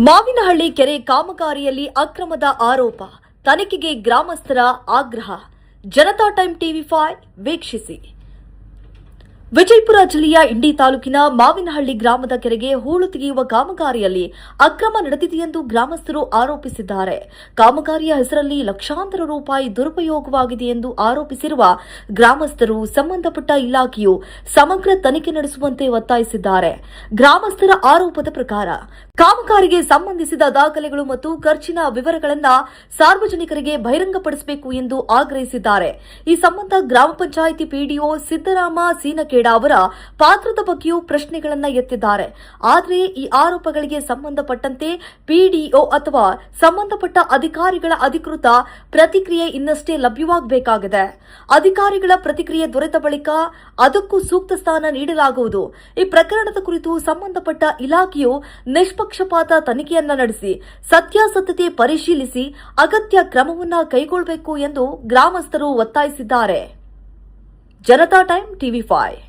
ಮಾವಿನಹಳ್ಳಿ ಕೆರೆ ಕಾಮಗಾರಿಯಲ್ಲಿ ಅಕ್ರಮದ ಆರೋಪ, ತನಿಖೆಗೆ ಗ್ರಾಮಸ್ಥರ ಆಗ್ರಹ. ಜನತಾ ಟೈಮ್ ಟಿವಿ5 ವೀಕ್ಷಿಸಿ. ವಿಜಯಪುರ ಜಿಲ್ಲೆಯ ಇಂಡಿ ತಾಲೂಕಿನ ಮಾವಿನಹಳ್ಳಿ ಗ್ರಾಮದ ಕೆರೆಗೆ ಹೂಳು ತೆಗೆಯುವ ಕಾಮಗಾರಿಯಲ್ಲಿ ಅಕ್ರಮ ನಡೆದಿದೆಯೆಂದು ಗ್ರಾಮಸ್ಥರು ಆರೋಪಿಸಿದ್ದಾರೆ. ಕಾಮಗಾರಿಯ ಹೆಸರಲ್ಲಿ ಲಕ್ಷಾಂತರ ರೂಪಾಯಿ ದುರುಪಯೋಗವಾಗಿದೆ ಎಂದು ಆರೋಪಿಸಿರುವ ಗ್ರಾಮಸ್ಥರು ಸಂಬಂಧಪಟ್ಟ ಇಲಾಖೆಯು ಸಮಗ್ರ ತನಿಖೆ ನಡೆಸುವಂತೆ ಒತ್ತಾಯಿಸಿದ್ದಾರೆ. ಗ್ರಾಮಸ್ಥರ ಆರೋಪದ ಪ್ರಕಾರ ಕಾಮಗಾರಿಗೆ ಸಂಬಂಧಿಸಿದ ದಾಖಲೆಗಳು ಮತ್ತು ಖರ್ಚಿನ ವಿವರಗಳನ್ನು ಸಾರ್ವಜನಿಕರಿಗೆ ಬಹಿರಂಗಪಡಿಸಬೇಕು ಎಂದು ಆಗ್ರಹಿಸಿದ್ದಾರೆ. ಈ ಸಂಬಂಧ ಗ್ರಾಮ ಪಂಚಾಯಿತಿ ಪಿಡಿಒ ಸಿದ್ದರಾಮ ಸೀನಕೇಡ ಅವರ ಪಾತ್ರದ ಬಗ್ಗೆಯೂ ಪ್ರಶ್ನೆಗಳನ್ನು ಎತ್ತಿದ್ದಾರೆ. ಆದರೆ ಈ ಆರೋಪಗಳಿಗೆ ಸಂಬಂಧಪಟ್ಟಂತೆ ಪಿಡಿಒ ಅಥವಾ ಸಂಬಂಧಪಟ್ಟ ಅಧಿಕಾರಿಗಳ ಅಧಿಕೃತ ಪ್ರತಿಕ್ರಿಯೆ ಇನ್ನಷ್ಟೇ ಲಭ್ಯವಾಗಬೇಕಾಗಿದೆ. ಅಧಿಕಾರಿಗಳ ಪ್ರತಿಕ್ರಿಯೆ ದೊರೆತ ಬಳಿಕ ಅದಕ್ಕೂ ಸೂಕ್ತ ಸ್ಥಾನ ನೀಡಲಾಗುವುದು. ಈ ಪ್ರಕರಣದ ಕುರಿತು ಸಂಬಂಧಪಟ್ಟ ಇಲಾಖೆಯು ನಿಷ್ಪಕ್ಷಪಾತ ತನಿಖೆಯನ್ನ ನಡೆಸಿ ಸತ್ಯಾಸತ್ಯತೆ ಪರಿಶೀಲಿಸಿ ಅಗತ್ಯ ಕ್ರಮವನ್ನು ಕೈಗೊಳ್ಳಬೇಕು ಎಂದು ಗ್ರಾಮಸ್ಥರು ಒತ್ತಾಯಿಸಿದ್ದಾರೆ. ಜನತಾ ಟೈಮ್ ಟಿವಿ5